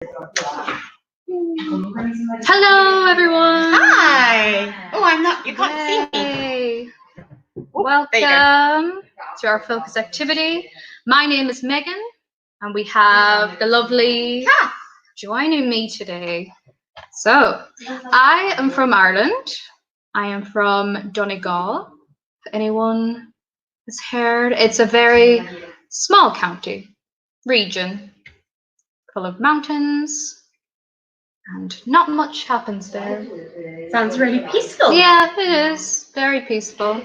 Hello, everyone. Hi. Oh, I'm not. You can't see me. Yay. Oh, Welcome to our focus activity. My name is Megan, and we have the lovely Kath joining me today. So, I am from Ireland. I am from Donegal. If anyone has heard, it's a very small county, region, full of mountains, and not much happens there. Sounds really peaceful. Yeah, it is. Very peaceful.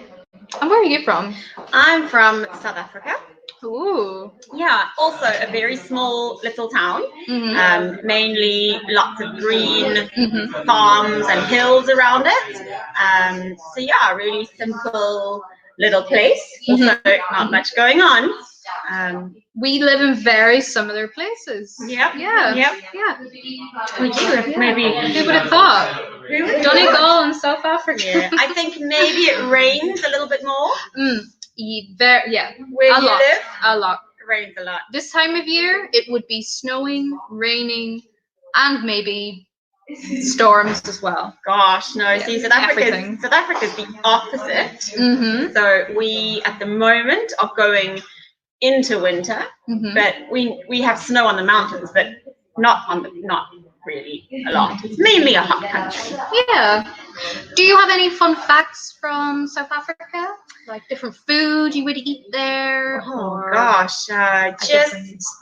And where are you from? I'm from South Africa. Ooh. Yeah, also a very small little town. Mm-hmm. Mainly lots of green Mm-hmm. farms and hills around it. So yeah, really simple little place. Also not much going on. We live in very similar places. Yep. Yeah. Yep. Yeah. We do. Maybe. Who would have thought? Donegal in South Africa. Yeah. I think maybe it rains a little bit more. Yeah. Where you live? A lot. It rains a lot. This time of year, it would be snowing, raining, and maybe storms as well. Gosh, no. Yeah, See, South Africa's the opposite. Mm-hmm. So we, at the moment, are going into winter, but we have snow on the mountains, but not really a lot. It's mainly a hot country. Yeah. Do you have any fun facts from South Africa? Like different food you would eat there? Oh gosh, just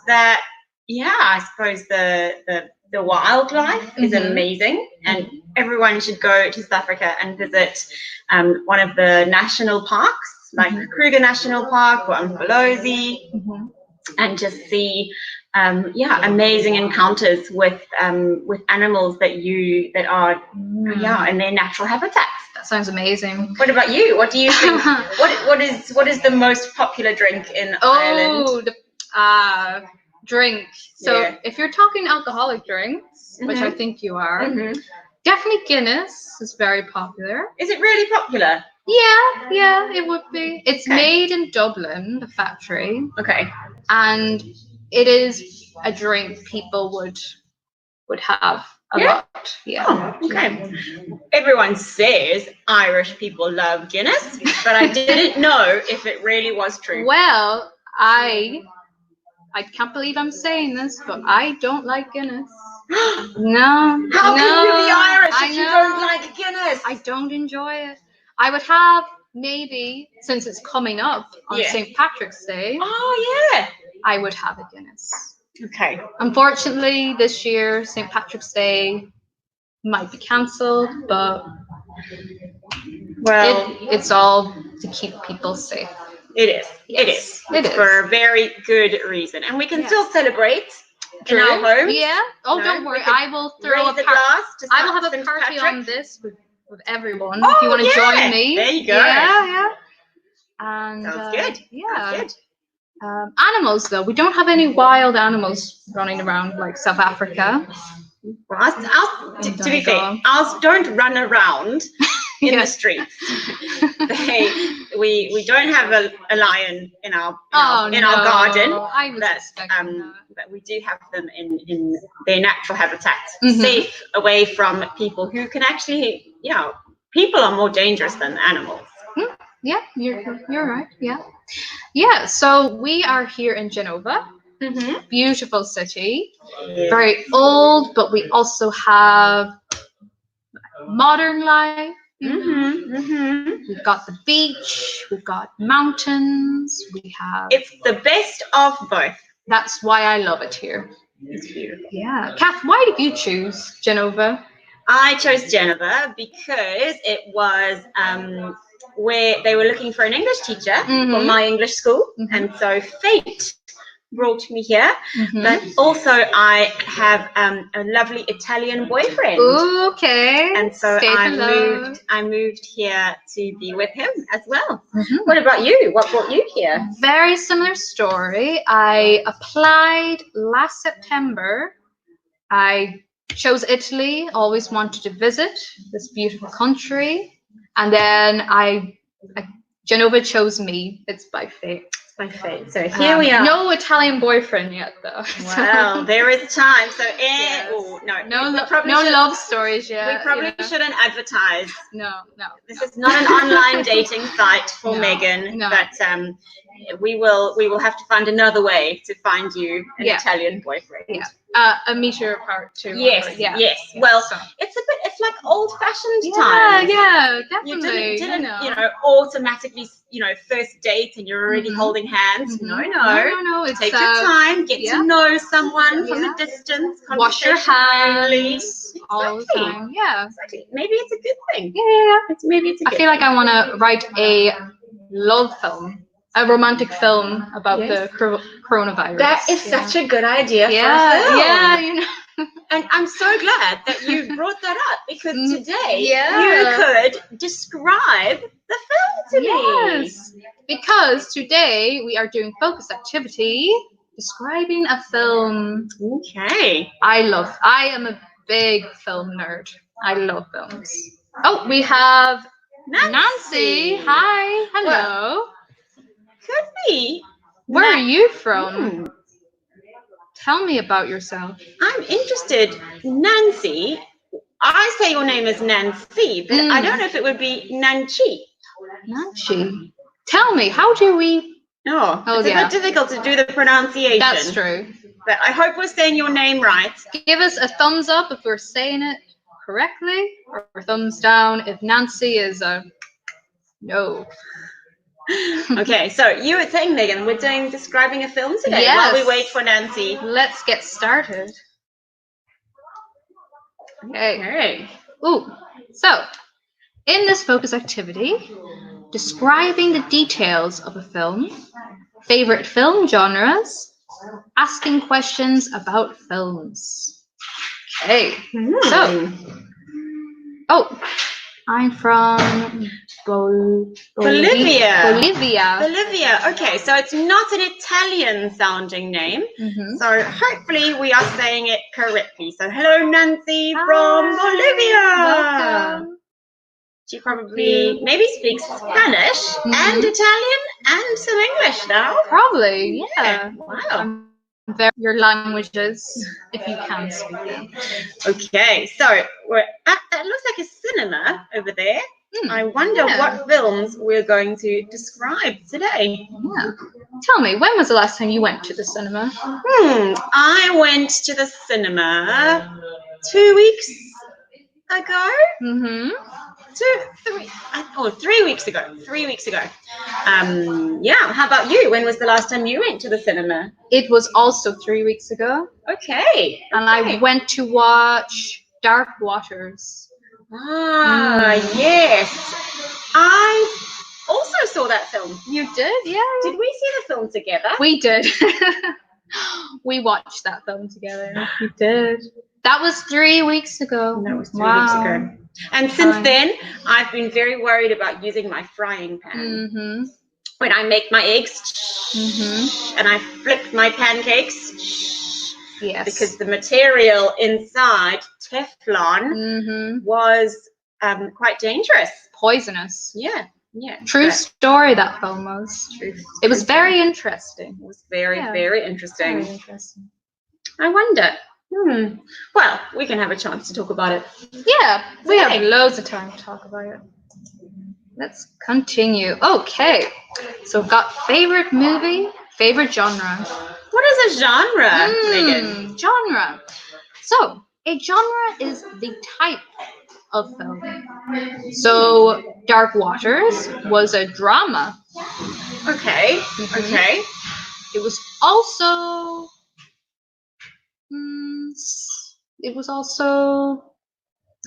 that. Yeah, I suppose the wildlife is amazing, and everyone should go to South Africa and visit one of the national parks, like Kruger National Park or Umfolozi, and just see amazing encounters with animals that are in their natural habitats. That sounds amazing. What about you? What do you think? what is the most popular drink in Ireland? Oh, drink. So if you're talking alcoholic drinks, which I think you are, definitely Guinness is very popular. Is it really popular? Yeah, it would be. It's made in Dublin, the factory. Okay. And it is a drink people would have a lot. Yeah. Oh, okay. Everyone says Irish people love Guinness, but I didn't know if it really was true. Well, I can't believe I'm saying this, but I don't like Guinness. No. How can you be Irish if you know. don't like Guinness? I don't enjoy it. I would have maybe, since it's coming up on St. Patrick's Day. Oh yeah. I would have a Guinness. Okay. Unfortunately, this year St. Patrick's Day might be cancelled, but it's all to keep people safe. It is. Yes, it is for a very good reason, and we can still celebrate in our homes. Yeah. Oh, don't worry. I will throw a party. I will have a party on this with everyone. If you want to join me. There you go. Yeah. And sounds good. Yeah. Sounds good. Animals, though, we don't have any wild animals running around like South Africa. Well, to be fair, ours don't run around in the streets. We don't have a lion in our garden, but we do have them in their natural habitat, safe away from people who can actually, people are more dangerous than animals. Yeah, you're right. Yeah. So we are here in Genova. Beautiful city, very old, but we also have modern life. We've got the beach, we've got mountains, it's the best of both. That's why I love it here. It's beautiful. Yeah. Kath, why did you choose Genova? I chose Genova because it was where they were looking for an English teacher for my English school, and so fate brought me here. But also I have a lovely Italian boyfriend. Okay. And so I moved here to be with him as well. What about you? What brought you here? Very similar story. I applied last September. I chose Italy, always wanted to visit this beautiful country. And then Genova chose me. It's by fate. by fate. So here we are. No Italian boyfriend yet, though. Well, there is time. So Yes. no love stories yet. We probably shouldn't advertise. No. This is not an online dating site for Megan. No. But we will have to find another way to find you an Italian boyfriend. Yeah. A meter apart too. Yes. Well, it's like old-fashioned times. Yeah, definitely. You didn't automatically, first date and you're already holding hands. No. It's, take your time, get to know someone from a distance. Wash your hands all the Exactly. time. Yeah. Exactly. Maybe it's a good thing. Yeah. Maybe it's a good I feel like I want to write a love film, a romantic film about the coronavirus. That is such a good idea for a film. Yeah, And I'm so glad that you brought that up, because today you could describe the film to me. Yes, because today we are doing focus activity, describing a film. Okay. I am a big film nerd. I love films. Oh, we have Nancy. Hi. Hello. Could be. Where are you from? Tell me about yourself. I'm interested. Nancy, I say your name is Nancy, but I don't know if it would be Nancy. Nancy. Tell me, how do we... It's a bit difficult to do the pronunciation. That's true. But I hope we're saying your name right. Give us a thumbs up if we're saying it correctly, or thumbs down if Nancy is a no. Okay, so you were saying, Megan, we're describing a film today while we wait for Nancy. Let's get started. Okay. Ooh. So, in this focus activity, describing the details of a film, favorite film genres, asking questions about films. Okay. So, I'm from Bolivia. Bolivia. Okay, so it's not an Italian sounding name. So hopefully we are saying it correctly. So hello, Nancy from Bolivia. Welcome. She probably maybe speaks Spanish and Italian and some English now. Probably, yeah. Wow. Your languages, if you can speak them. Okay, so we're at, that looks like a cinema over there. I wonder what films we're going to describe today. Yeah. Tell me, when was the last time you went to the cinema? I went to the cinema 2 weeks ago. 3 weeks ago. 3 weeks ago. How about you? When was the last time you went to the cinema? It was also 3 weeks ago. Okay. And I went to watch Dark Waters. Yes. I also saw that film. You did? Yeah. Did we see the film together? We did. We watched that film together. We did. That was 3 weeks ago. That was 3 weeks ago. And since then, I've been very worried about using my frying pan. When I make my eggs, and I flip my pancakes, because the material inside, Teflon, was quite dangerous. Poisonous. Yeah. True story, that film was. It was very interesting. It was very, very interesting. Very interesting. I wonder. Well, we can have a chance to talk about it. Yeah, we have loads of time to talk about it. Let's continue. Okay, so we've got favorite movie, favorite genre. What is a genre, Megan? Genre. So, a genre is the type of film. So, Dark Waters was a drama. Okay. It was also... it was also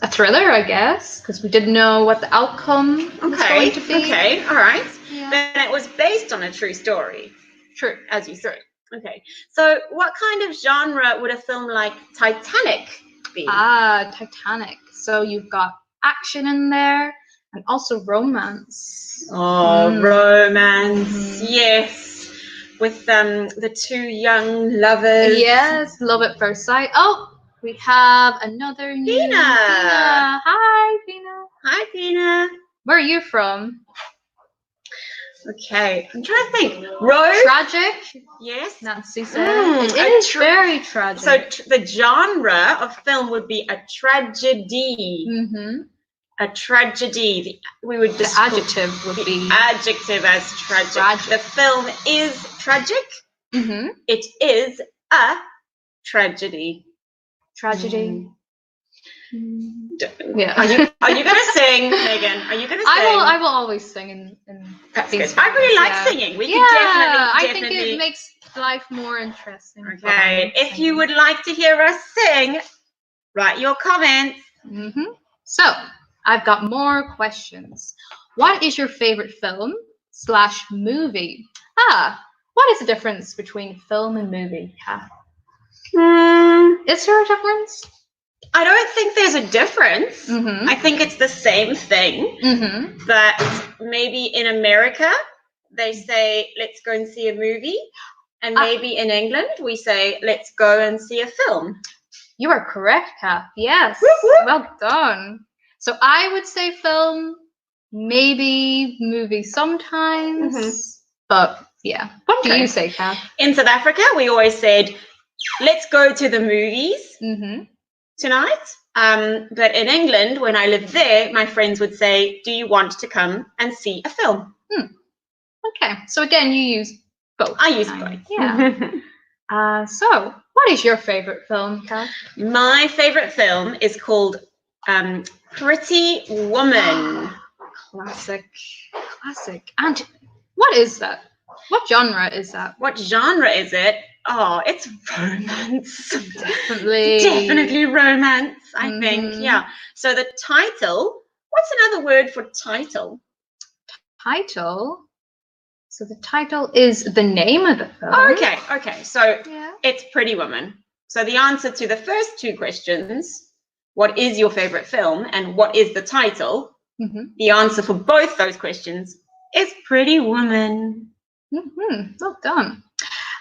a thriller, I guess, because we didn't know what the outcome was going to be. Okay, all right. Then it was based on a true story. True. As you said. Okay. So what kind of genre would a film like Titanic be? Titanic. So you've got action in there and also romance. Romance. Yes. With the two young lovers. Yes, love at first sight. Oh, we have another new Pina. Hi, Pina. Hi, Pina. Where are you from? Okay, I'm trying to think. Rose? Tragic. Yes. Nancy said. It a is very tragic. So the genre of film would be a tragedy. A tragedy. We would the adjective would be adjective as tragic. The film is tragic. It is a tragedy. Tragedy. Yeah. Are you gonna sing, Megan? Are you gonna sing? I will always sing in That's good. I really like singing. We can definitely. I think it makes life more interesting. Okay. If you would like to hear us sing, write your comments. So I've got more questions. What is your favorite film / movie? What is the difference between film and movie? Is there a difference? I don't think there's a difference. I think it's the same thing. But maybe in America, they say, let's go and see a movie. And maybe in England, we say, let's go and see a film. You are correct, Kath. Yes. Well done. So I would say film, maybe movie sometimes. But yeah. What do you say, Kath? In South Africa, we always said, let's go to the movies tonight. But in England, when I lived there, my friends would say, do you want to come and see a film? Okay. So again, you use both. I use both. Yeah. So what is your favorite film, Kath? My favorite film is called Pretty Woman. Classic. And what is that? What genre is that? What genre is it? Oh, it's romance. Definitely romance, I think. Yeah. So the title, what's another word for title? Title? So the title is the name of the film. Okay. So it's Pretty Woman. So the answer to the first two questions, what is your favorite film and what is the title? The answer for both those questions is Pretty Woman. Well done.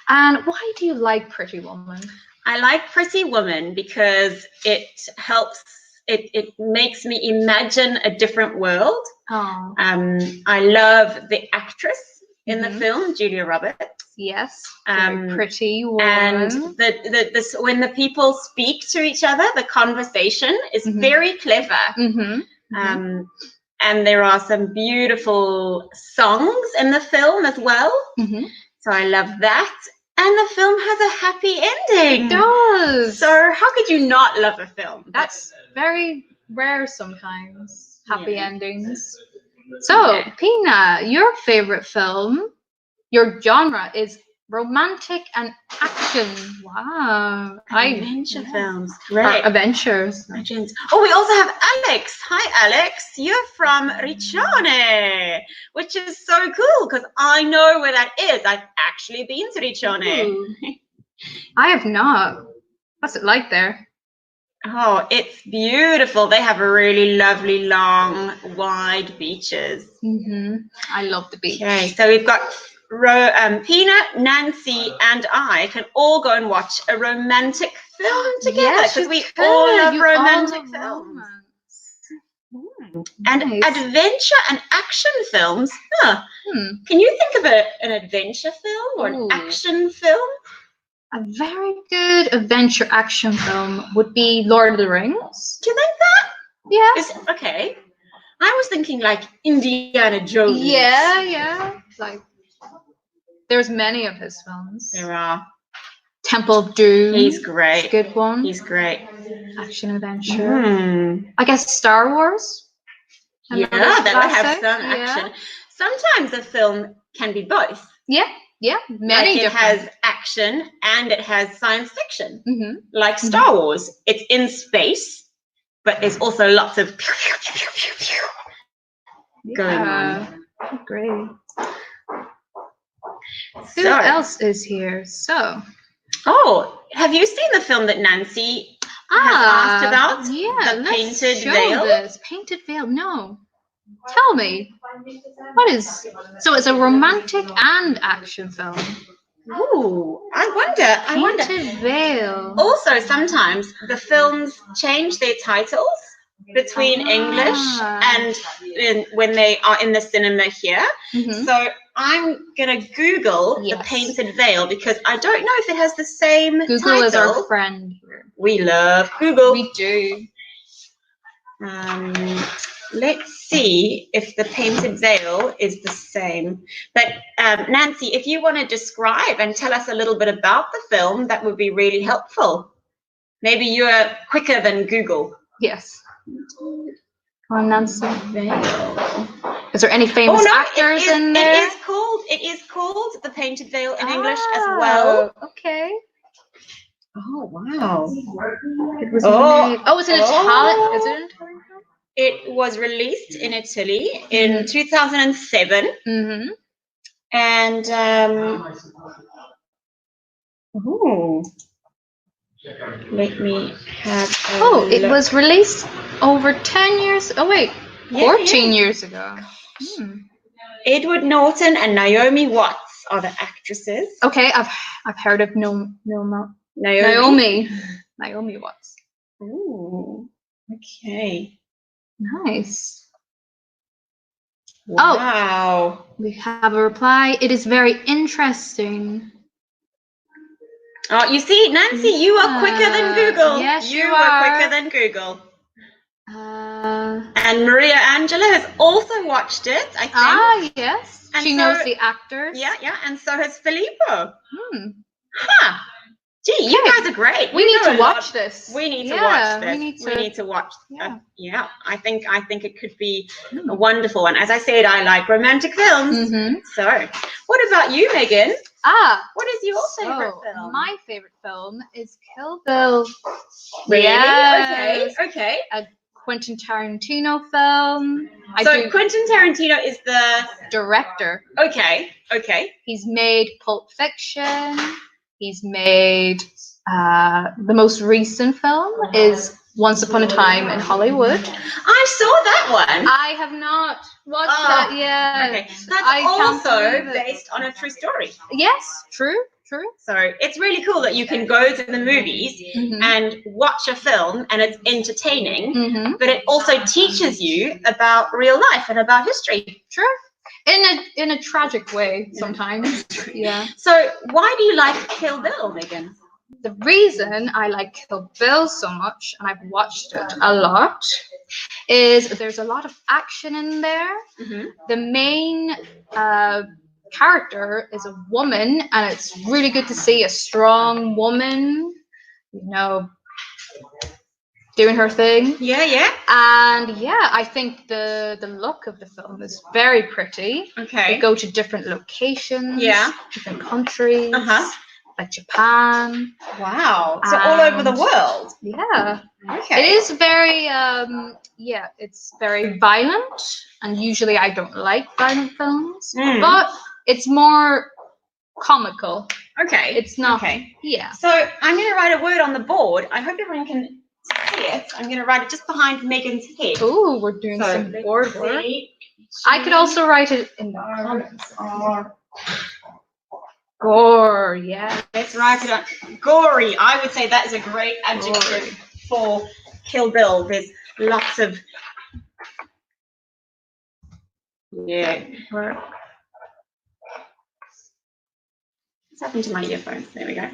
And why do you like Pretty Woman? I like Pretty Woman because it helps, it makes me imagine a different world. I love the actress in the film, Julia Roberts. Yes, pretty woman. And this, when the people speak to each other, the conversation is very clever. And there are some beautiful songs in the film as well. So I love that. And the film has a happy ending. It does. So how could you not love a film? That's very rare sometimes, happy endings. So, Pina, your favorite film, your genre is romantic and action. Wow. Adventure films. Great. Adventures. Oh, we also have Alex. Hi, Alex. You're from Riccione, which is so cool because I know where that is. I've actually been to Riccione. I have not. What's it like there? Oh, it's beautiful. They have a really lovely, long, wide beaches. I love the beach. Okay, so we've got Pina, Nancy, and I can all go and watch a romantic film together because we all love romantic films. And adventure and action films. Can you think of an adventure film or an action film? A very good adventure action film would be Lord of the Rings. Do you think that? Yeah. Okay. I was thinking like Indiana Jones. Yeah. Like, there's many of his films. There are. Temple of Doom. He's great. It's a good one. He's great. Action adventure. I guess Star Wars. Yeah, that would have some action. Sometimes a film can be both. Yeah, many like it different. has action and it has science fiction. Like Star Wars, it's in space, but there's also lots of going on. Great. Who else is here? So, have you seen the film that Nancy has asked about? Yeah, the Painted Veil. Painted Veil. No. Tell me, what is? So it's a romantic and action film. Ooh, I wonder. Painted Veil. Also, sometimes the films change their titles between English and when they are in the cinema here. So I'm gonna Google The Yes. Painted Veil because I don't know if it has the same Google title. is our friend here. We love Google. We do. Let's see if The Painted Veil is the same. But Nancy, if you want to describe and tell us a little bit about the film, that would be really helpful. Maybe you're quicker than Google. Yes. On Nancy Veil. Is there any famous actors in there? It is called The Painted Veil in English as well. Okay. Oh wow! It was made. Oh, it's an Italian. Is it in Italian? It was released in Italy in 2007. Mm-hmm. And let me have it was released over 10 years. Oh wait, 14 years ago. Edward Norton and Naomi Watts are the actresses. Okay, I've heard of Naomi Watts. Ooh, okay. Nice. Wow. Oh, we have a reply. It is very interesting. Oh, you see, Nancy, you are quicker than Google. Yes, you are quicker than Google. And Maria Angela has also watched it, I think. Ah, yes. And she knows the actors. Yeah, and so has Filippo. Huh. Gee, you guys are great. We need to watch this. We need to watch this. We need to watch. Yeah, I think it could be a wonderful one. As I said, I like romantic films. So, what about you, Megan? What is your favorite film? My favorite film is Kill Bill. Really? Yes. Okay. A Quentin Tarantino film. Quentin Tarantino is the director. Okay. He's made Pulp Fiction. He's made the most recent film is Once Upon a Time in Hollywood. I saw that one. I have not watched that yet. Okay. That's also based on a true story. Yes, true. So it's really cool that you can go to the movies and watch a film and it's entertaining, but it also teaches you about real life and about history. True. In a tragic way sometimes. Yeah. So why do you like Kill Bill, Megan? The reason I like Kill Bill so much, and I've watched it a lot, is there's a lot of action in there. The main character is a woman, and it's really good to see a strong woman, doing her thing. Yeah. And I think the look of the film is very pretty. Okay. They go to different locations. Yeah. Different countries. Like Japan. Wow. So all over the world. Yeah. Okay. It is very it's very violent, and usually I don't like violent films, but it's more comical. Okay. It's not. Okay. Yeah. So I'm going to write a word on the board. I hope everyone can see it. I'm going to write it just behind Megan's head. Oh, we're doing some board work. I could also write it in the comments. Gore, yeah. Let's write it on. Gory. I would say that is a great adjective for Kill Bill. There's lots of. Yeah. What's happened to my earphones? There we go.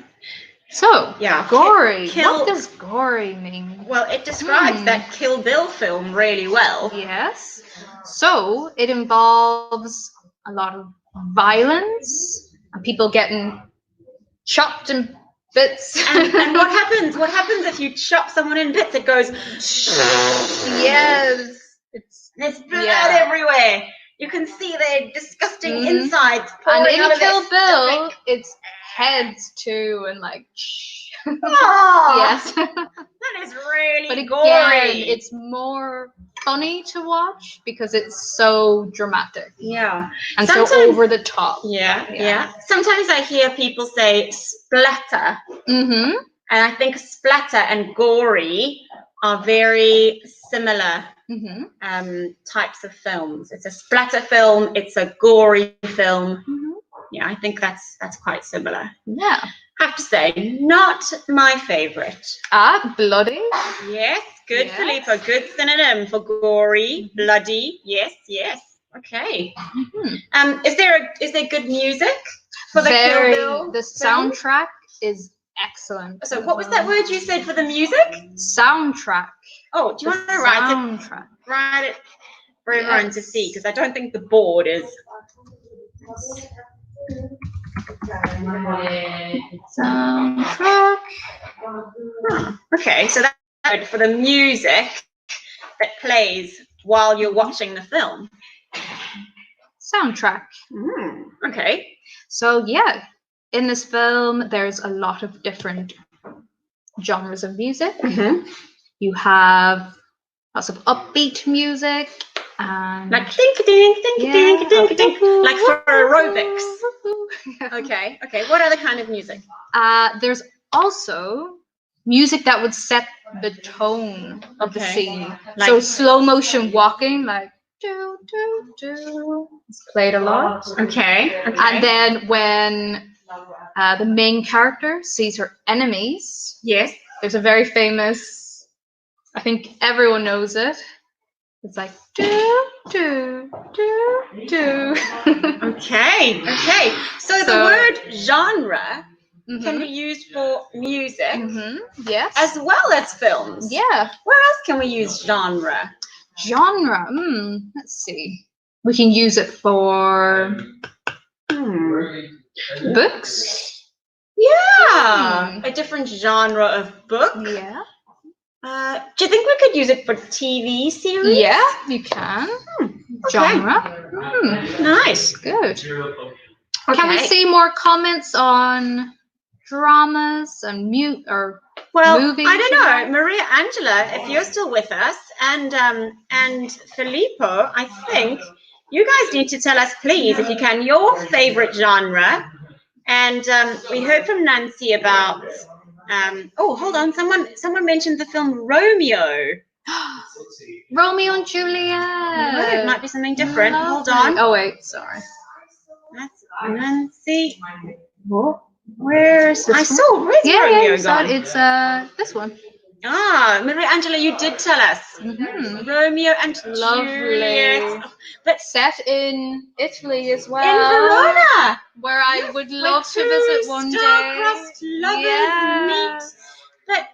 So, gory. What does gory mean? Well, it describes that Kill Bill film really well. Yes. So, it involves a lot of violence and people getting chopped in bits. And what happens? What happens if you chop someone in bits? It goes. Yes. There's blood everywhere. You can see their disgusting insides pouring out of Kill Bill, it's heads too, and like. Yes. That is really gory. Again, it's more funny to watch because it's so dramatic. Yeah. And sometimes, so over the top. Yeah. Sometimes I hear people say splatter. And I think splatter and gory are very similar types of films. It's a splatter film, it's a gory film. Yeah, I think that's quite similar. Yeah. I have to say, not my favorite. Bloody? Yes, good, Filippo. Good synonym for gory, bloody. Yes. Okay. Mhm. Is there good music for the Kill Bill? The film? soundtrack is excellent. So what was that word you said for the music? Soundtrack. Oh, do you The want to write it for everyone to see? Because I don't think the board is. Soundtrack. Okay, so that's good for the music that plays while you're watching the film. Soundtrack. Okay. So yeah, in this film, there's a lot of different genres of music. You have lots of upbeat music and like dink dink dink dink dink dink, like for aerobics. Okay. What other kind of music? There's also music that would set the tone of the scene. Like, so slow motion walking, like do do do. It's played a lot. Okay. And then when the main character sees her enemies, yes, there's a very famous. I think everyone knows it. It's like do do do do. Okay. So the word genre can be used for music, yes, as well as films. Yeah. Where else can we use genre? Genre. Let's see. We can use it for books. Yeah, a different genre of book. Yeah. Do you think we could use it for TV series? Yeah, you can. Genre. Nice. Good. Okay. Can we see more comments on dramas and movies? I don't know, Maria Angela, if you're still with us, and Filippo, I think you guys need to tell us, please, if you can, your favorite genre. And we heard from Nancy about. Hold on, someone mentioned the film Romeo. Romeo and Juliet. No, it might be something different. Hold on. Oh wait, sorry. That's Nancy. Where's Romeo gone? It's this one. Maria Angela, you did tell us. Romeo and Juliet. But set in Italy as well. In Verona. Where I would love to visit one day. Star-crossed lovers meet. But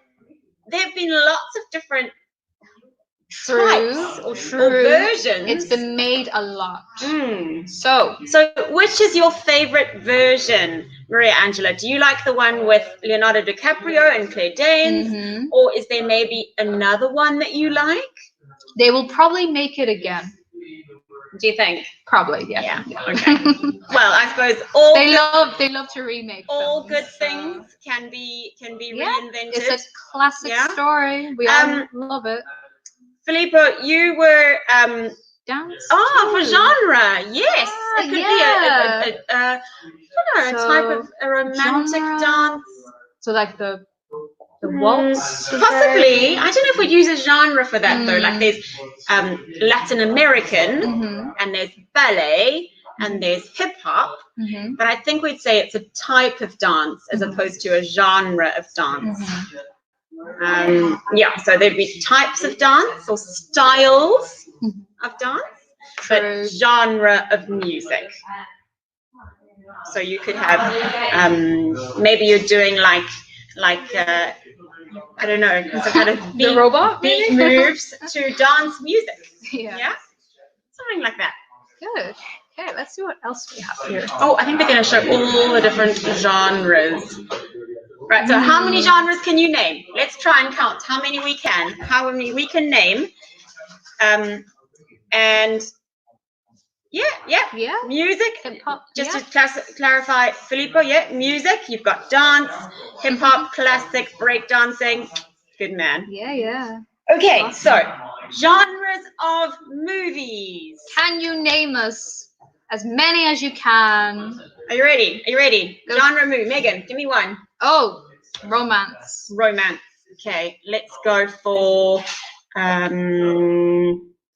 there have been lots of different types or versions. It's been made a lot. So which is your favorite version, Maria Angela? Do you like the one with Leonardo DiCaprio and Claire Danes? Or is there maybe another one that you like? They will probably make it again. Do you think? Probably, yeah. Okay. Well, I suppose they love to remake all films, good things can be reinvented. It's a classic story. We all love it. Filippo, you were dance. For genre, yes. It could be a type of a romantic dance. So like the waltz. Possibly. I don't know if we'd use a genre for that though. Like there's Latin American and there's ballet and there's hip hop. But I think we'd say it's a type of dance as opposed to a genre of dance. So there'd be types of dance or styles of dance, but genre of music. So you could have maybe you're doing like I don't know, some kind of beat, the robot beat moves to dance music. Yeah, something like that. Good. Okay, let's see what else we have here. I think they're going to show all the different genres. Right, so how many genres can you name? Let's try and count how many we can. How many we can name. And music. Hip-hop, just to clarify, Filippo, music. You've got dance, hip-hop, classic, breakdancing. Good man. Yeah. Okay, awesome. So genres of movies. Can you name us as many as you can? Are you ready? Go. Genre movie. Megan, give me one. Romance. Okay, let's go for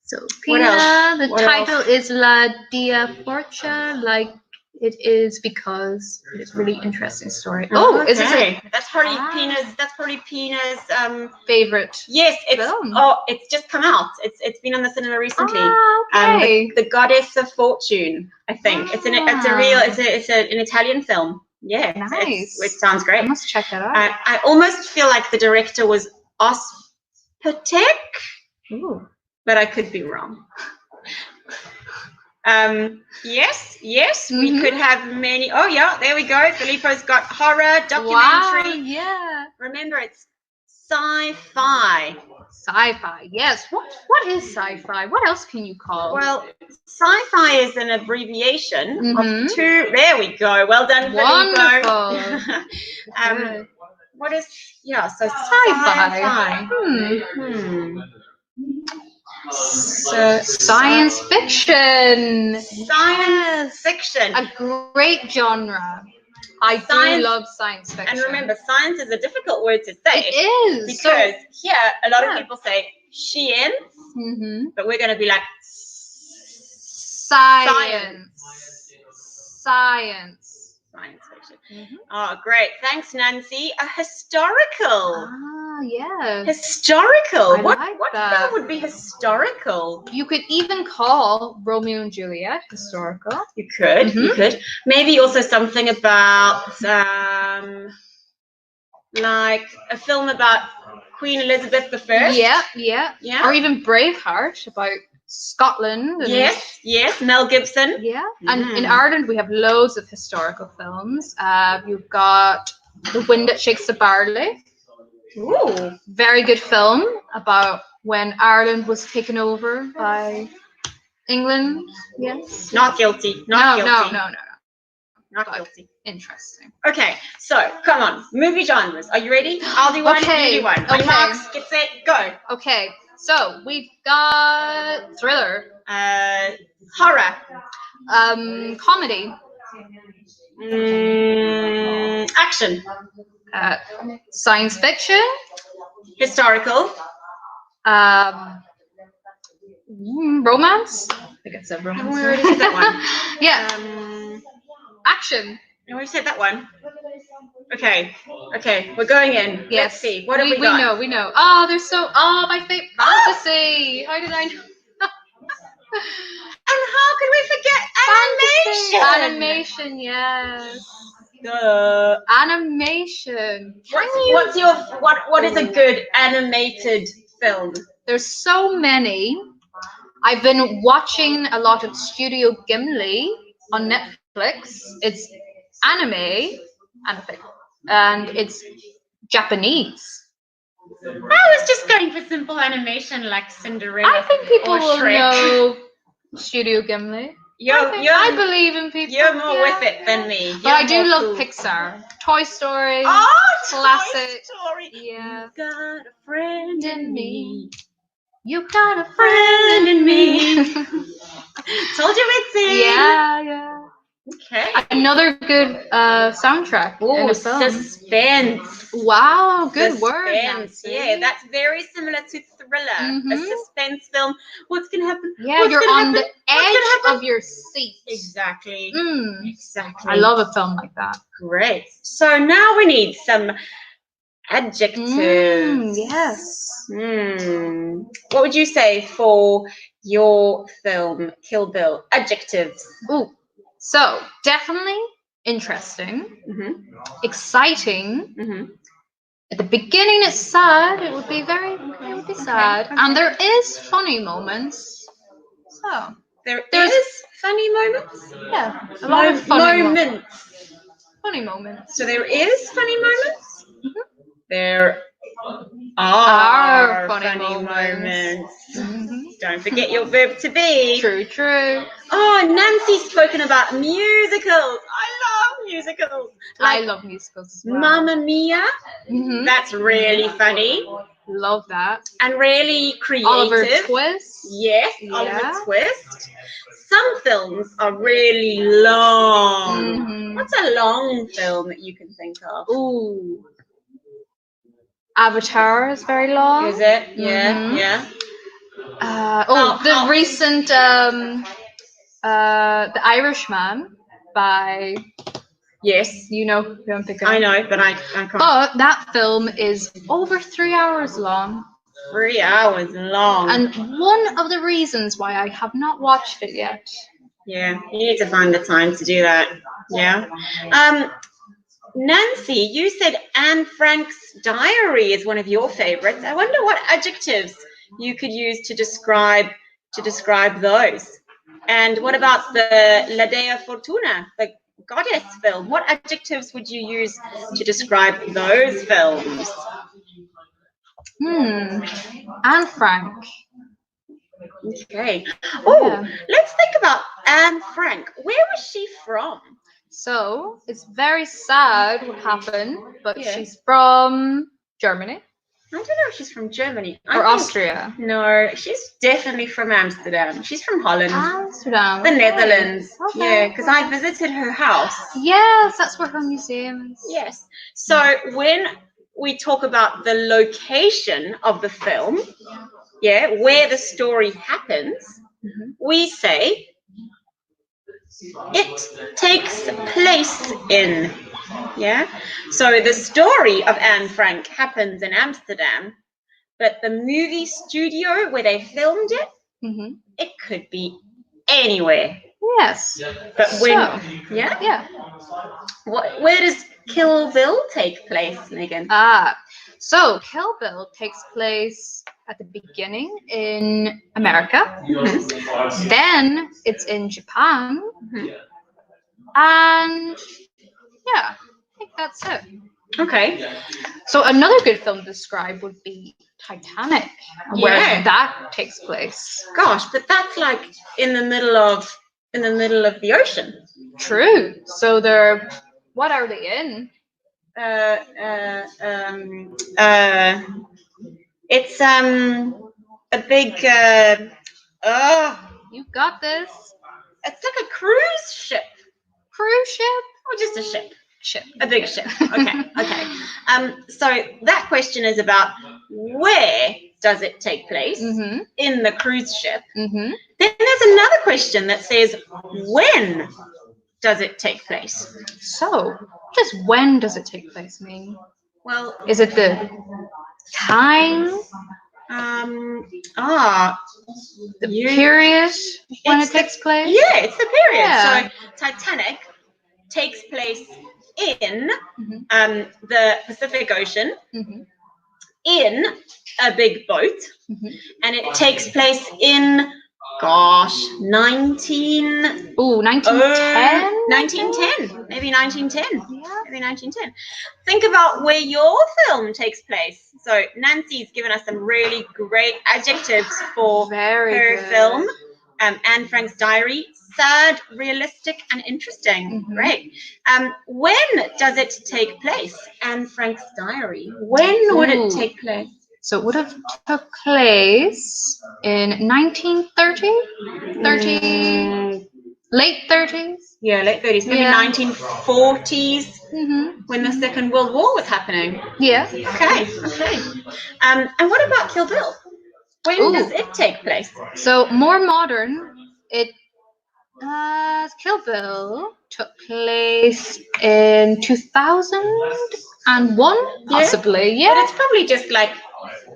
So Pina, the title is La Dia Forcha, like It is because it's a really interesting story. Oh, okay. is this a That's probably Pina's. That's probably Pina's favorite? Yes, it's film? it's just come out. It's been on the cinema recently. Okay. The Goddess of Fortune. I think it's an Italian film. Yeah, Nice. it sounds great. I must check that out. I almost feel like the director was Ospatek, but I could be wrong. Yes, we could have many. Oh yeah, there we go. Filippo's got horror, documentary. Wow, yeah. Remember, it's sci-fi. Sci-fi, yes. What is sci-fi? What else can you call? Well, sci-fi is an abbreviation of two. There we go. Well done, Wonderful. Filippo. What is so sci-fi? So science fiction. Science fiction. A great genre. I do love science fiction. And remember, science is a difficult word to say. It is. Because here, a lot of people say science, but we're going to be like science. Science fiction. Oh, great. Thanks, Nancy. A historical. Yeah. Historical. What that. film would be historical? You could even call Romeo and Juliet historical. You could. You could. Maybe also something about like a film about Queen Elizabeth I. Yeah. Or even Braveheart about Scotland. And yes. Mel Gibson. Yeah. And in Ireland, we have loads of historical films. You've got The Wind That Shakes the Barley. Ooh. Very good film about when Ireland was taken over by England. Yes. Not guilty. No. Not guilty. Interesting. Okay, so come on. Movie genres. Are you ready? I'll do one. Okay. You do one. Okay. Marks, get set, go. Okay. So we've got thriller. Horror. Comedy. Action. Science fiction. Historical. Romance. I think I said romance. We already said that one. Yeah. Action. We already said that one. Okay, we're going in. Yes. Let's see. What have we got? We know. Oh, my favorite fantasy. How did I know? And how could we forget animation? Animation, yes. The animation. What is a good animated film? There's so many. I've been watching a lot of Studio Ghibli on Netflix. It's anime, and it's Japanese. I was just going for simple animation like Cinderella. I think people will Shrek. know Studio Ghibli. I believe in people. You're more with it than me. But I do love Pixar. Toy Story. Classic. Toy Story. Yeah. You got a friend in me. You got a friend in me. Told you it's in. Yeah. Okay. Another good soundtrack. Oh, suspense. Wow, good word. Nancy. Yeah, that's very similar to thriller. A suspense film. What's gonna happen? Yeah, you're on the edge of your seat. Exactly. Exactly. I love a film like that. Great. So now we need some adjectives. Yes. What would you say for your film, Kill Bill? Adjectives. Ooh. So definitely interesting, exciting. At the beginning, it's sad. It would be sad, and there is funny moments. So there's funny moments. Yeah, a lot of funny moments. Funny moments. So there is funny moments. There are funny moments. Don't forget your verb to be. True. Oh, Nancy's spoken about musicals. I love musicals. I love musicals as well. Mamma Mia. That's really funny. Love that. And really creative. Oliver Twist. Yes, Oliver Twist. Some films are really long. What's a long film that you can think of? Ooh. Avatar is very long. Is it? Yeah. The recent The Irishman by, Yes. you know who I'm thinking of. I know, but I can't. But that film is over 3 hours long. 3 hours long. And one of the reasons why I have not watched it yet. Yeah, you need to find the time to do that. Yeah. Nancy, you said Anne Frank's Diary is one of your favorites. I wonder what adjectives you could use to describe those. And what about the La Dea Fortuna, the goddess film? What adjectives would you use to describe those films? Anne Frank. Okay. Oh, Yeah. let's think about Anne Frank. Where was she from? So it's very sad what happened, but Yeah. she's from Germany I don't know if she's from Germany. or Austria. No, she's definitely from Amsterdam. She's from Holland. Amsterdam. The okay. Netherlands. Okay. Yeah, because I visited her house. Yes, that's where her museum is. Yes. So when we talk about the location of the film, yeah, where the story happens, we say it takes place in. Yeah. So the story of Anne Frank happens in Amsterdam, but the movie studio where they filmed it, it could be anywhere. Yes. But when, yeah. Where does Kill Bill take place, Megan? So Kill Bill takes place at the beginning in America. Then it's in Japan. And yeah, I think that's it. Okay. So another good film to describe would be Titanic, where that takes place. Gosh, but that's like in the middle of the ocean. True. So what are they in? It's a big You got this. It's like a cruise ship. Cruise ship? Or just a ship. Ship. A big ship. Okay. So that question is about where does it take place in the cruise ship? Then there's another question that says when does it take place? So, just when does it take place mean? Well, is it the time? The period when it takes place? Yeah, it's the period. Yeah. So Titanic takes place in the Pacific Ocean in a big boat, and it takes place in 1910. 1910, maybe 1910. Yeah. Maybe 1910. Think about where your film takes place. So Nancy's given us some really great adjectives for her film, Anne Frank's Diary. Sad, realistic, and interesting. Great. When does it take place? Anne Frank's Diary. When would it take place? So it would have took place in 1930? Late 30s? Yeah, late 30s. Maybe 1940s when the Second World War was happening. Yeah. Okay. And what about Kill Bill? When does it take place? So more modern, Kill Bill took place in 2001, possibly. Yeah. But it's probably just like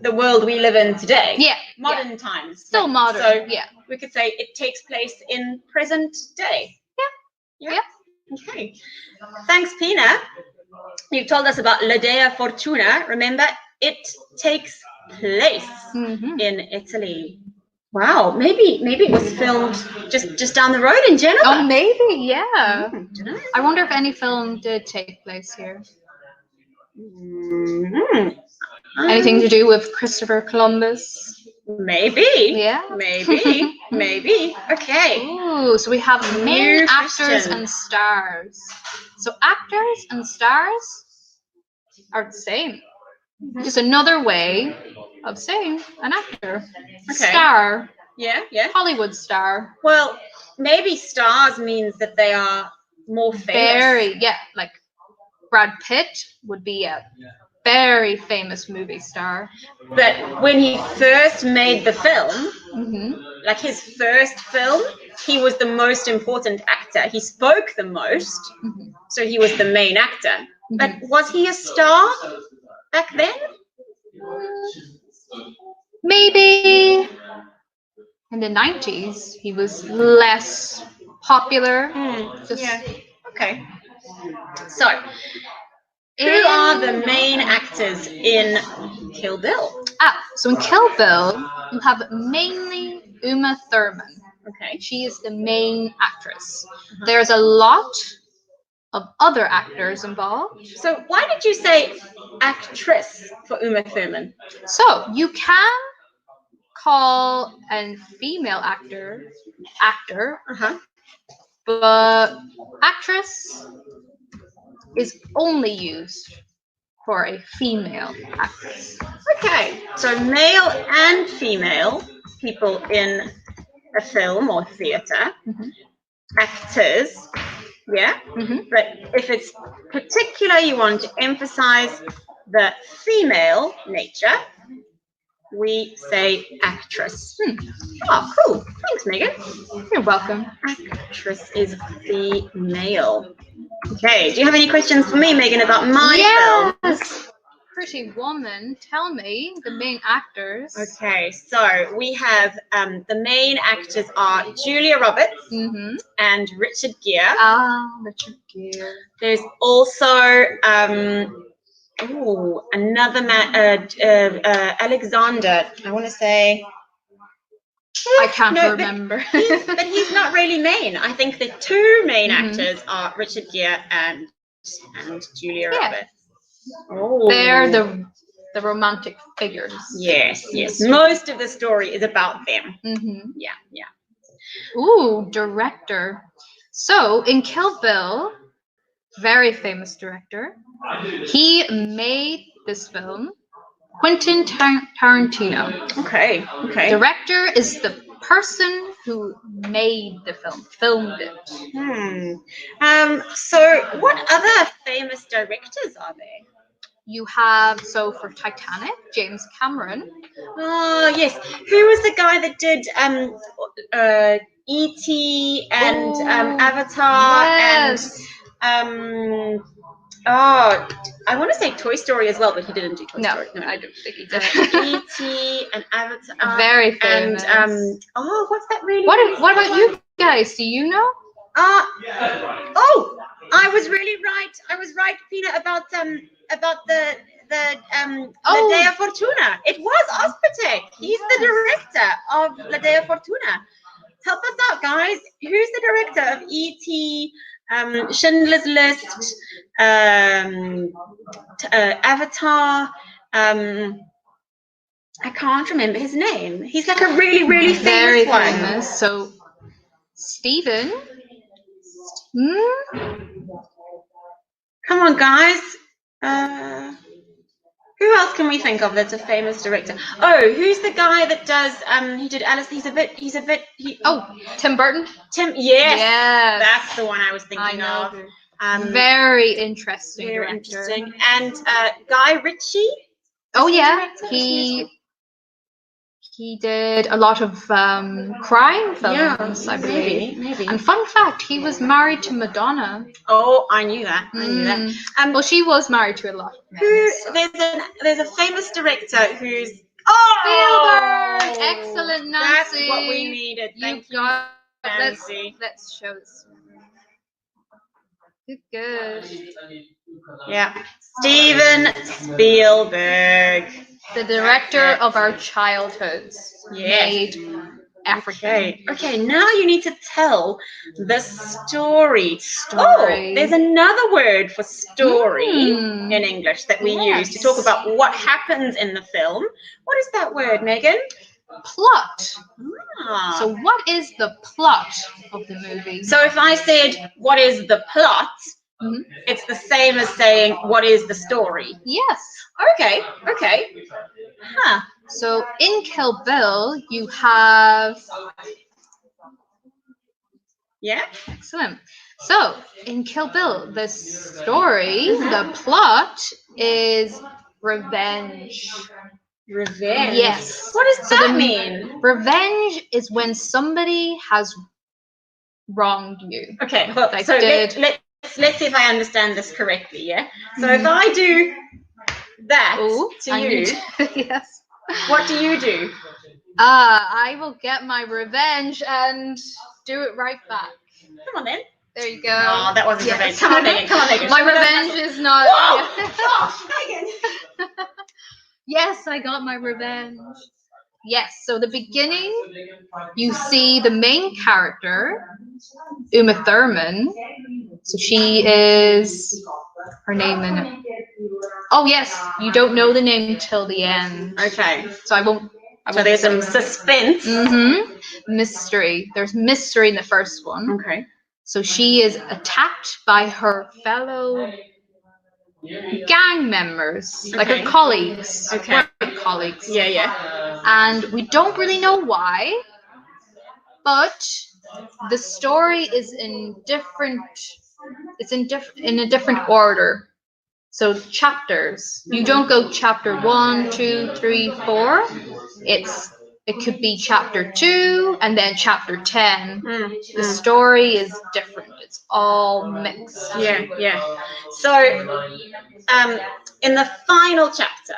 the world we live in today. Yeah. Modern times. Still modern. So we could say it takes place in present day. Yeah. Okay. Thanks, Pina. You've told us about La Dea Fortuna. Remember, it takes place in Italy. Wow, maybe it was filmed just down the road in Genoa. Oh, maybe, yeah. Don't know. I wonder if any film did take place here. Anything to do with Christopher Columbus? Maybe. Yeah. Maybe. Okay. Ooh, so we have main actors and stars. So actors and stars are the same. Just another way of saying an actor. Okay. Star. Yeah. Hollywood star. Well, maybe stars means that they are more famous. Like Brad Pitt would be a very famous movie star. But when he first made the film, like his first film, he was the most important actor. He spoke the most, so he was the main actor. But was he a star back then? Maybe in the 90s he was less popular. Yeah. Okay. So, who are the main actors in Kill Bill? So in Kill Bill, you have mainly Uma Thurman. Okay. She is the main actress. There's a lot of other actors involved. So why did you say actress for Uma Thurman? So you can call a female actor, but actress is only used for a female actress. Okay, so male and female people in a film or theatre, actors, yeah? But if it's particular, you want to emphasize the female nature, we say actress. Oh, cool. Thanks, Megan. You're welcome. Actress is female. Okay, do you have any questions for me, Megan, about my film? Pretty Woman, tell me the main actors. Okay, so we have the main actors are Julia Roberts and Richard Gere. Richard Gere. There's also another man, Alexander. I want to say. I can't remember. But he's not really main. I think the two main actors are Richard Gere and Julia Roberts. Oh. They're the romantic figures. Yes. Most of the story is about them. Yeah. Ooh, director. So in Kill Bill, very famous director. He made this film. Quentin Tarantino. Okay. Director is the person who made the film, filmed it. So what other famous directors are there? You have, so for Titanic, James Cameron. Oh, yes. Who was the guy that did E.T. and Avatar and I want to say Toy Story as well, but he didn't do Toy Story. No, I don't think he did. E.T. and Avatar. Very famous. And what's that really? What about you guys? Do you know? I was really right. I was right, Pina, about the La Dea Fortuna. It was Ospetek. He's the director of La Dea Fortuna. Help us out, guys. Who's the director of E.T., Schindler's List, Avatar? I can't remember his name. He's like a really, really famous one. Very famous. So, Stephen. Come on, guys. Who else can we think of that's a famous director? Oh, who's the guy that does? He did Alice. He's a bit. Tim Burton. Yes. That's the one I was thinking of. Very interesting. Very interesting. And Guy Ritchie. Oh yeah, he did a lot of crime films, I believe. Maybe. And fun fact, he was married to Madonna. Oh, I knew that. Well, she was married to a lot of men. There's a famous director who's Spielberg. Excellent, Nancy. That's what we needed. Thank you. Let's show this. Good. Yeah. Steven Spielberg. The director of our childhoods. Yes. Made Africa. Okay, now you need to tell the story. Oh, there's another word for story in English that we use to talk about what happens in the film. What is that word, Megan? Plot. So what is the plot of the movie? So if I said, what is the plot? It's the same as saying, what is the story? Yes. Okay. So in Kill Bill, you have... Yeah. Excellent. So in Kill Bill, the story, the plot is revenge. Revenge? Yes. What does that mean? Revenge is when somebody has wronged you. Okay, well, Like so did- let's see if I understand this correctly, yeah? So if I do that to and you, yes. what do you do? I will get my revenge and do it right back. Come on then. There you go. Oh, that wasn't Yes. revenge. Come on, Megan. Come on, Megan. My Show me those revenge muscles. is not. Whoa! Gosh, Megan. Yes, I got my revenge. Yes, so the beginning, you see the main character, Uma Thurman. So she is her name in it. Oh yes, you don't know the name till the end. Okay. So I won't. So there's some suspense. Mystery. There's mystery in the first one. Okay. So she is attacked by her fellow gang members, like her colleagues. Okay. Colleagues. Yeah, yeah. And we don't really know why, but the story is in different. It's in a different order. So chapters. You don't go chapter 1, 2, 3, 4. It could be chapter 2 and then chapter 10. The story is different. It's all mixed. Yeah, yeah. So, in the final chapter,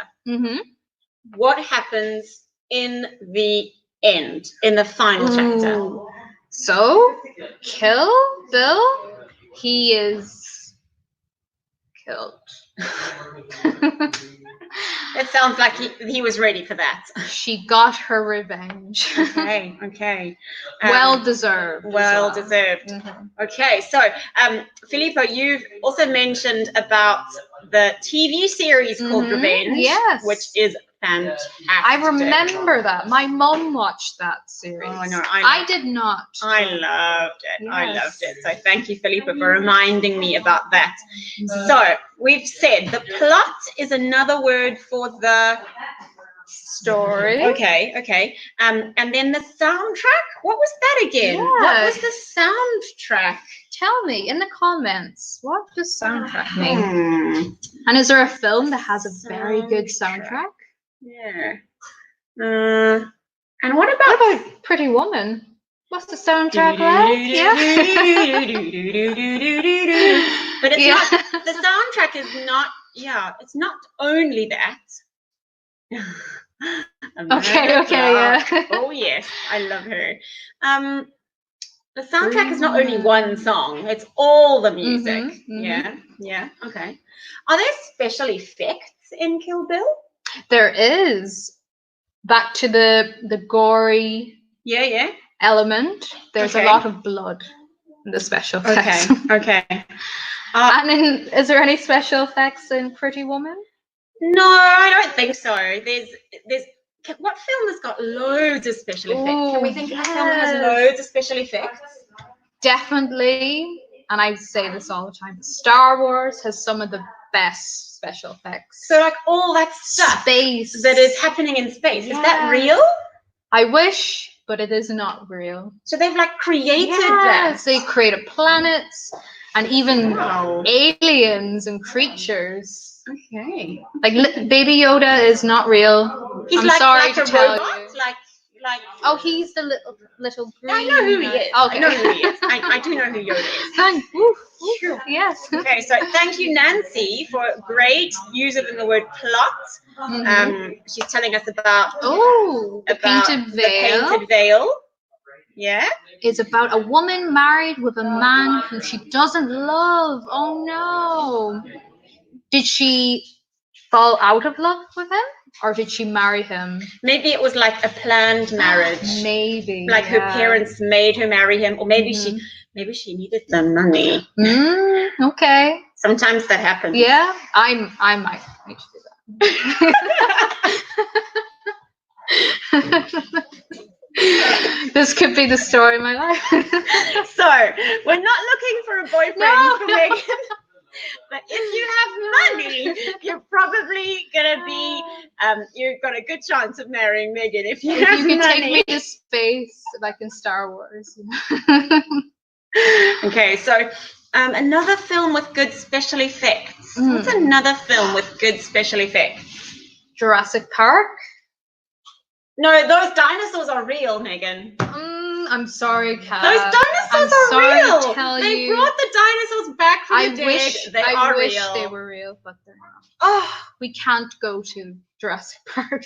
what happens in the end? In the final chapter. So, Kill Bill, he is killed. It sounds like he was ready for that. She got her revenge. Okay, okay. Well deserved. Well deserved. Okay, so Filippo, you've also mentioned about the TV series called Revenge, yes, which is fantastic. I remember that. My mom watched that series. Oh no, I did not. I loved it. Yes. I loved it. So thank you, Filippo, for reminding me about that. So we've said the plot is another word for the story. Okay, okay. And then the soundtrack. What was that again? Yes. What was the soundtrack? Tell me in the comments. What does soundtrack mean? And is there a film that has a very good soundtrack? Yeah. And what about Pretty Woman? What's the soundtrack like? Yeah. But it's not. The soundtrack is not. Yeah, it's not only that. Okay, yeah. Oh yes, I love her. The soundtrack is not only one song; it's all the music. Yeah, yeah. Okay. Are there special effects in Kill Bill? There is. Back to the gory element. There's a lot of blood in the special effects. Okay. And then, is there any special effects in Pretty Woman? No, I don't think so. There's what film has got loads of special effects? Can we think of a film that has loads of special effects? Definitely, and I say this all the time, Star Wars has some of the best special effects. So like all that stuff space that is happening in space, is that real? I wish, but it is not real. So they've like created that. They created planets and even aliens and creatures. Okay. Like Baby Yoda is not real. He's sorry like to a tell robot? you. Like oh, he's the little green. I know who he is. Okay. I know who he is. I do know who Yoda is. Thank yes. Okay, so thank you, Nancy, for great using the word plot. She's telling us about the painted veil. The painted veil. Yeah. It's about a woman married with a man who she doesn't love. Oh no. Did she fall out of love with him? Or did she marry him? Maybe it was like a planned marriage. Maybe. Like her parents made her marry him, or maybe she needed the money. Okay. Sometimes that happens. Yeah, I might need to do that. This could be the story of my life. So we're not looking for a boyfriend for Megan. But if you have money, you're probably gonna be. You've got a good chance of marrying Megan if you have money. Take me to space, like in Star Wars. Okay, so another film with good special effects. What's another film with good special effects? Jurassic Park. No, those dinosaurs are real, Megan. I'm sorry, Kat. Those dinosaurs I'm are sorry real. to tell They you. brought the dinosaurs back from the dead. I wish real. they were real, but they're not. Oh, We can't go to Jurassic Park.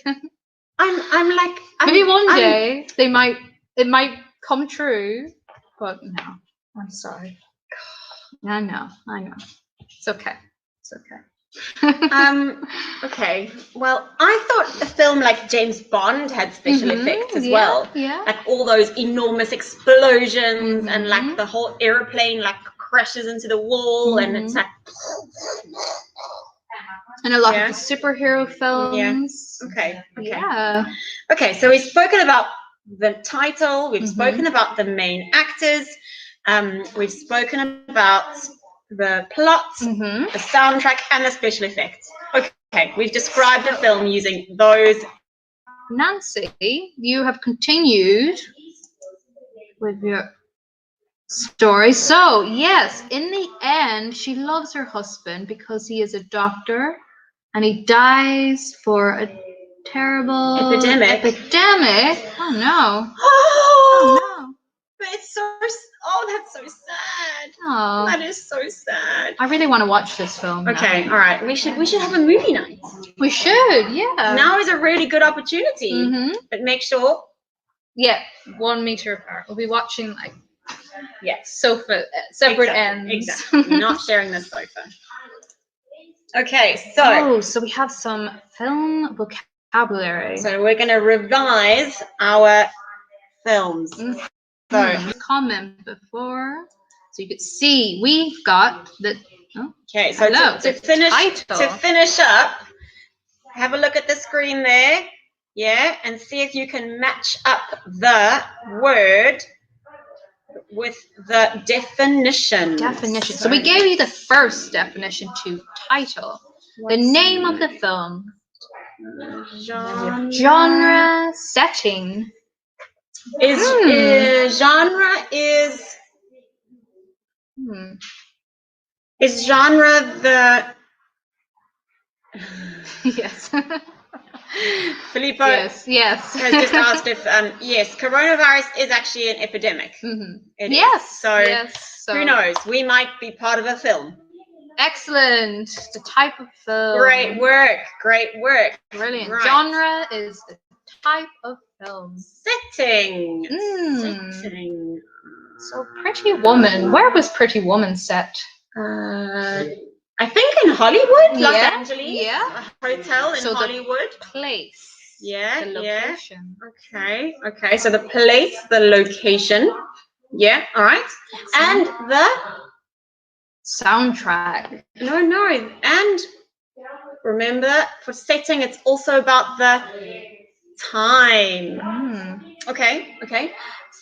I'm like Maybe one day they might. It might come true, but no. I'm sorry. I know. It's okay. It's okay. Okay. Well, I thought a film like James Bond had special effects as well. Yeah. Like all those enormous explosions and like Mhm. the whole airplane like crashes into the wall and it's like And a lot Yeah. of the superhero films. okay. Yeah. Okay, so we've spoken about the title, we've Mhm. spoken about the main actors, we've spoken about the plot, Mhm. the soundtrack, and the special effects. Okay, we've described the film using those. Nancy, you have continued with your story. So, yes, in the end, she loves her husband because he is a doctor and he dies for a terrible Epidemic. Oh no. Oh, Oh but it's so. That's so sad. no. Oh, That is so sad. I really want to watch this film. Now. Okay, all right. We should have a movie night. We should, yeah. Now is a really good opportunity. Mhm. But make sure. Yeah, 1 meter apart. We'll be watching like Yes. sofa separate Exactly, ends. Exactly. Not sharing the sofa. Okay, so so we have some film vocabulary. so we're going to revise our films. So Comment before, so you could see we've got the. Oh, okay, so hello, to the finish title. up, have a look at the screen there, yeah, and see if you can match up the word with the definition. Definition. So we gave you the first definition to title. The name of the film. Genre, setting. Genre is genre the Yes. Filippo Yes. has just asked if yes, coronavirus is actually an epidemic. It Yes. is. So who knows? We might be part of a film. Excellent. The type of film. Great work. Brilliant. Right. Genre is the type of film. Setting. So Pretty Woman. Where was Pretty Woman set? I think in Hollywood, Los Yeah, Angeles. yeah. A hotel in Hollywood. The place. Yeah. The location. Okay. So the place, the location. Yeah. All right. And the soundtrack. No. And remember, for setting, it's also about the time. Okay.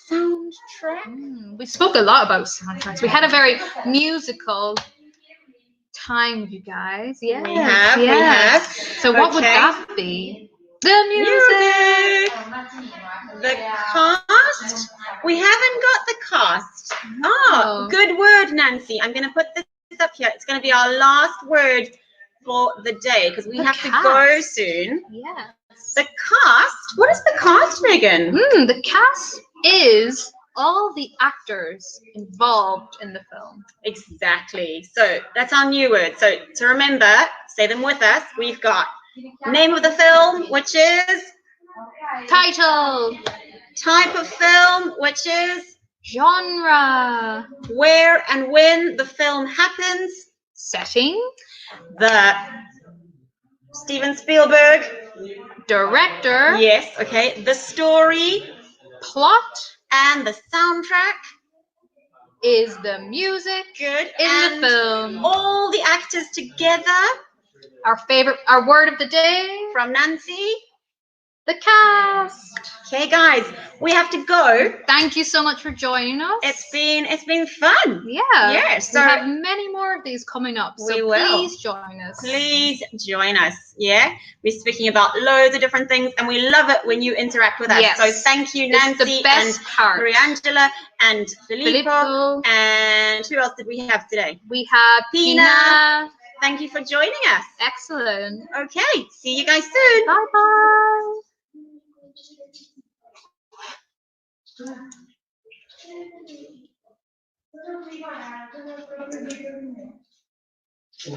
Soundtrack. We spoke a lot about soundtracks. We had a very musical time with you guys. Yeah. We have. So what would that be? The music. The cast. We haven't got the cast. Oh, good word, Nancy. I'm going to put this up here. It's going to be our last word for the day because we have to go soon. Yeah. The cast. What is the cast, Megan? The cast is all the actors involved in the film. Exactly. So that's our new word. So to remember, say them with us. We've got name of the film, which is title. Type of film, which is genre. Where and when the film happens. Setting. The Steven Spielberg. Director. Yes, okay. The story. Plot. And the soundtrack. Is the music. Good. In the film. All the actors together. Our word of the day. From Nancy. The cast. Okay, guys, we have to go. Thank you so much for joining us. It's been fun. Yeah. Yes. So we have many more of these coming up. So please join us. Please join us. Yeah. We're speaking about loads of different things, and we love it when you interact with us. Yes. So thank you, Nancy, it's the best part. Mariangela, and Filippo. And who else did we have today? We have Pina. Thank you for joining us. Excellent. Okay. See you guys soon. Bye-bye.